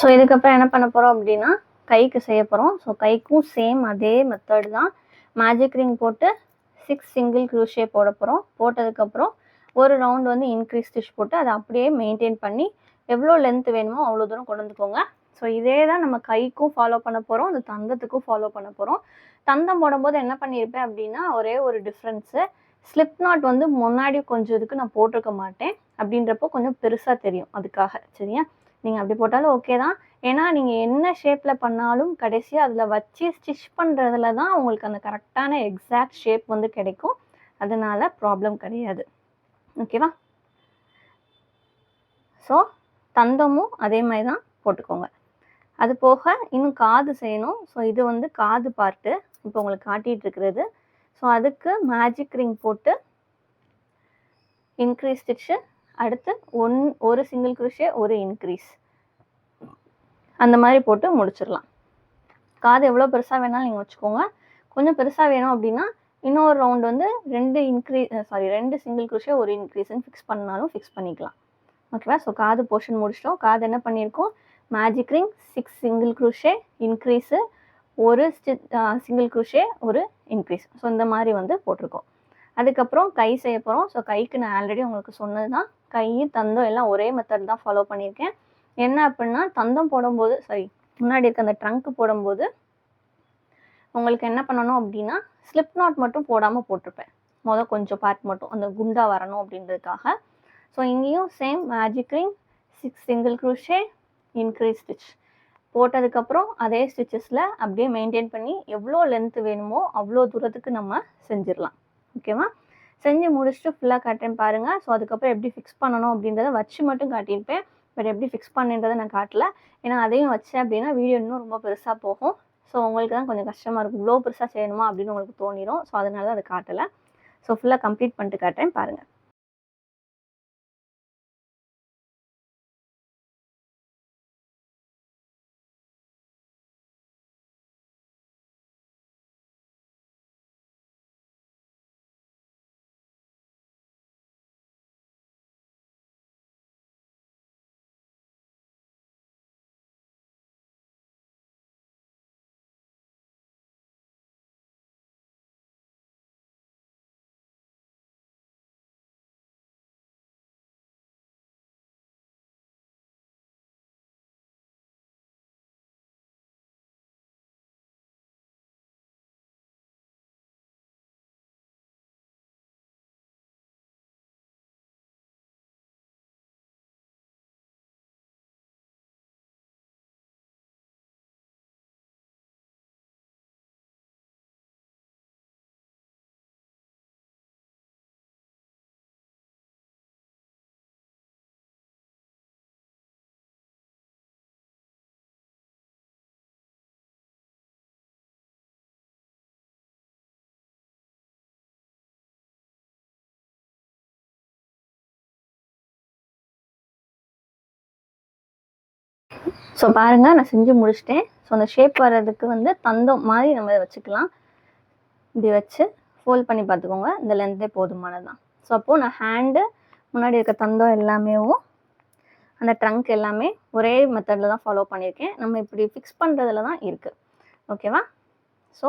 ஸோ இதுக்கப்புறம் என்ன பண்ண போகிறோம் அப்படின்னா கைக்கு செய்ய போகிறோம். ஸோ கைக்கும் சேம் அதே மெத்தட் தான். மேஜிக் ரிங் போட்டு 6 சிங்கிள் க்ரூஷே போட போகிறோம். போட்டதுக்கப்புறம் ஒரு ரவுண்ட் வந்து இன்க்ரீஸ் ஸ்டிச் போட்டு அதை அப்படியே மெயின்டைன் பண்ணி எவ்வளோ லென்த் வேணுமோ அவ்வளோ தூரம் கொண்டு வந்துக்கோங்க. ஸோ இதே தான் நம்ம கைக்கும் ஃபாலோ பண்ண போகிறோம், அந்த தந்தத்துக்கும் ஃபாலோ பண்ண போகிறோம். தந்தம் போடும்போது என்ன பண்ணியிருப்பேன் அப்படின்னா ஒரே ஒரு டிஃப்ரென்ஸு, ஸ்லிப் நாட் வந்து முன்னாடி கொஞ்சம் இதுக்கு நான் போட்டிருக்க மாட்டேன். அப்படின்றப்போ கொஞ்சம் பெருசாக தெரியும், அதுக்காக. சரியா? நீங்கள் அப்படி போட்டாலும் ஓகே தான். ஏன்னா நீங்கள் என்ன ஷேப்பில் பண்ணாலும் கடைசியாக அதில் வச்சு ஸ்டிச் பண்ணுறதுல தான் உங்களுக்கு அந்த கரெக்டான எக்ஸாக்ட் ஷேப் வந்து கிடைக்கும். அதனால் ப்ராப்ளம் கிடையாது. ஓகேவா? ஸோ தந்தமும் அதே மாதிரி தான் போட்டுக்கோங்க. அது போக இன்னும் காது செய்யணும். ஸோ இது வந்து காது பார்ட்டு இப்போ உங்களுக்கு காட்டிகிட்டு இருக்கிறது. ஸோ அதுக்கு மேஜிக் ரிங் போட்டு இன்க்ரீஸ் ஸ்டிச்சு, அடுத்து ஒரு சிங்கிள் க்ரூஷே ஒரு இன்க்ரீஸ், அந்த மாதிரி போட்டு முடிச்சிடலாம். காது எவ்வளோ பெருசாக வேணாலும் நீங்கள் வச்சுக்கோங்க. கொஞ்சம் பெருசாக வேணும் அப்படின்னா இன்னொரு ரவுண்ட் வந்து 2 சிங்கிள் க்ரூஷே ஒரு இன்க்ரீஸ்ன்னு ஃபிக்ஸ் பண்ணாலும் ஃபிக்ஸ் பண்ணிக்கலாம். ஓகேவா? ஸோ காது போர்ஷன் முடிச்சிட்டோம். காது என்ன பண்ணியிருக்கோம்? Magic ring, 6 single crochet, increase, ஒரு சிங்கிள் க்ரூஷே ஒரு இன்க்ரீஸ். ஸோ இந்த மாதிரி வந்து போட்டிருக்கோம். அதுக்கப்புறம் கை செய்ய போகிறோம். ஸோ கைக்கு நான் ஆல்ரெடி உங்களுக்கு சொன்னது தான், கை தந்தம் எல்லாம் ஒரே மெத்தட் தான் ஃபாலோ பண்ணியிருக்கேன். என்ன அப்படின்னா தந்தம் போடும்போது முன்னாடி இருக்க அந்த ட்ரங்க் போடும்போது உங்களுக்கு என்ன பண்ணணும் அப்படின்னா ஸ்லிப் நாட் மட்டும் போடாமல் போட்டிருப்பேன். கொஞ்சம் பார்ட் மட்டும் அந்த குண்டா வரணும் அப்படின்றதுக்காக. ஸோ இங்கேயும் same magic ring, 6 single crochet, increase stitch போட்டதுக்கப்புறம் அதே ஸ்டிச்சஸில் அப்படியே மெயின்டைன் பண்ணி எவ்வளோ லென்த்து வேணுமோ அவ்வளோ தூரத்துக்கு நம்ம செஞ்சிடலாம். ஓகேவா? செஞ்சு முடிச்சுட்டு ஃபுல்லாக காட்டுறேன் பாருங்கள். ஸோ அதுக்கப்புறம் எப்படி ஃபிக்ஸ் பண்ணணும் அப்படின்றத வச்சு மட்டும் காட்டியிருப்பேன். பட் எப்படி ஃபிக்ஸ் பண்ணுன்றதை நான் காட்டல. ஏன்னா அதையும் வச்சேன் அப்படின்னா வீடியோ இன்னும் ரொம்ப பெருசாக போகும். ஸோ உங்களுக்கு தான் கொஞ்சம் கஷ்டமாக இருக்கும், இவ்வளோ பெருசாக செய்யணுமா அப்படின்னு உங்களுக்கு தோணிடும். ஸோ அதனால தான் அதை காட்டலை. ஸோ ஃபுல்லாக கம்ப்ளீட் பண்ணிட்டு காட்டுறேன் பாருங்கள். ஸோ பாருங்கள், நான் செஞ்சு முடிச்சிட்டேன். ஸோ அந்த ஷேப் வர்றதுக்கு வந்து தந்தம் மாதிரி நம்ம வச்சுக்கலாம். இப்படி வச்சு ஃபோல்ட் பண்ணி பார்த்துக்கோங்க. இந்த லென்த்தே போதுமானது தான். ஸோ அப்போது நான் ஹேண்டு, முன்னாடி இருக்க தந்தம் எல்லாமே, அந்த ட்ரங்க் எல்லாமே ஒரே மெத்தடில் தான் ஃபாலோ பண்ணியிருக்கேன். நம்ம இப்படி ஃபிக்ஸ் பண்ணுறதுல தான் இருக்குது. ஓகேவா? ஸோ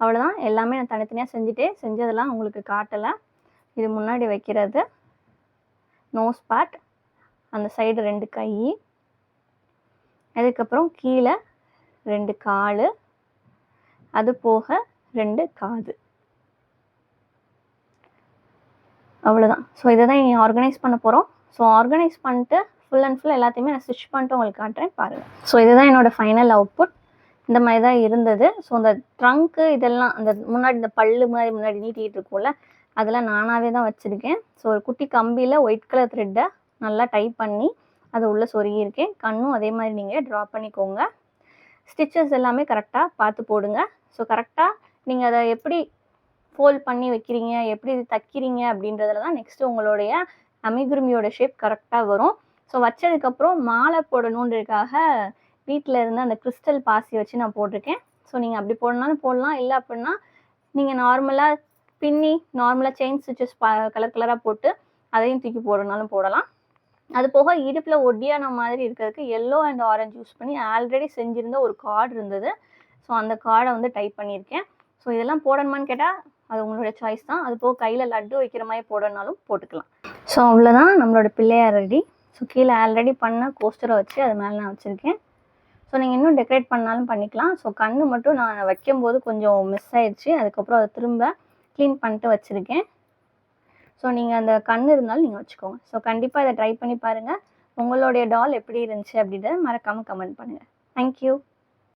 அவ்வளோதான். எல்லாமே நான் தனித்தனியாக செஞ்சதெல்லாம் உங்களுக்கு காட்டலை. இது முன்னாடி வைக்கிறது நோஸ் பார்ட், அந்த சைடு 2 கை, அதுக்கப்புறம் கீழே 2 கால், அது போக 2 காது. அவ்வளோதான். ஸோ இதை தான் இனி ஆர்கனைஸ் பண்ண போகிறோம். ஸோ ஆர்கனைஸ் பண்ணிட்டு ஃபுல் அண்ட் ஃபுல் எல்லாத்தையுமே நான் ஸ்டிச் பண்ணிட்டு உங்களுக்கு காட்டுறேன் பாருங்கள். ஸோ இதுதான் என்னோடய ஃபைனல் அவுட்புட். இந்த மாதிரி தான் இருந்தது. ஸோ இந்த ட்ரங்க்கு இதெல்லாம் அந்த முன்னாடி இந்த பல்லு மாதிரி முன்னாடி நீட்டிகிட்டு இருக்கும்ல, அதெல்லாம் நானாகவே தான் வச்சுருக்கேன். ஸோ ஒரு குட்டி கம்பியில் ஒயிட் கலர் த்ரெட்டை நல்லா டைப் பண்ணி அதை உள்ளே சொருகியிருக்கேன். கண்ணும் அதே மாதிரி நீங்கள் ட்ரா பண்ணிக்கோங்க. ஸ்டிச்சஸ் எல்லாமே கரெக்டாக பார்த்து போடுங்க. ஸோ கரெக்டாக நீங்கள் அதை எப்படி ஃபோல்ட் பண்ணி வைக்கிறீங்க, எப்படி தைக்கிறீங்க அப்படின்றதுல தான் நெக்ஸ்ட்டு உங்களுடைய அமிகுருமியோட ஷேப் கரெக்டாக வரும். ஸோ வச்சதுக்கப்புறம் மாலை போடணுன்றதுக்காக வீட்டில் இருந்து அந்த கிறிஸ்டல் பாசி வச்சு நான் போட்டிருக்கேன். ஸோ நீங்கள் அப்படி போடணும்னாலும் போடலாம். இல்லை அப்படின்னா நீங்கள் நார்மலாக பின்னி நார்மலாக செயின் ஸ்டிச்சஸ் கலர் கலராக போட்டு அதையும் தூக்கி போடணும்னாலும் போடலாம். அது போக இடுப்பில் ஒட்டியான மாதிரி இருக்கிறதுக்கு எல்லோ அண்ட் ஆரஞ்சு யூஸ் பண்ணி ஆல்ரெடி செஞ்சுருந்த ஒரு கார்டு இருந்தது. ஸோ அந்த கார்டை வந்து டைப் பண்ணியிருக்கேன். ஸோ இதெல்லாம் போடணுமான்னு கேட்டால் அது உங்களோட சாய்ஸ் தான். அது போக கையில் லட்டு வைக்கிற மாதிரி போடணுனாலும் போட்டுக்கலாம். ஸோ அவ்வளோதான் நம்மளோட பிள்ளையார் ரெடி. ஸோ கீழே ஆல்ரெடி பண்ண கோஸ்டரை வச்சு அது மேலே நான் வச்சுருக்கேன். ஸோ நீங்கள் இன்னும் டெக்கரேட் பண்ணாலும் பண்ணிக்கலாம். ஸோ கண்ணு மட்டும் நான் வைக்கும்போது கொஞ்சம் மிஸ் ஆயிடுச்சு. அதுக்கப்புறம் அதை திரும்ப க்ளீன் பண்ணிட்டு வச்சுருக்கேன். ஸோ நீங்கள் அந்த கண் இருந்தாலும் நீங்கள் வச்சுக்கோங்க. ஸோ கண்டிப்பாக இதை ட்ரை பண்ணி பாருங்கள். உங்களுடைய டால் எப்படி இருந்துச்சு அப்படின்றத மறக்காமல் கமெண்ட் பண்ணுங்கள். தேங்க்யூ.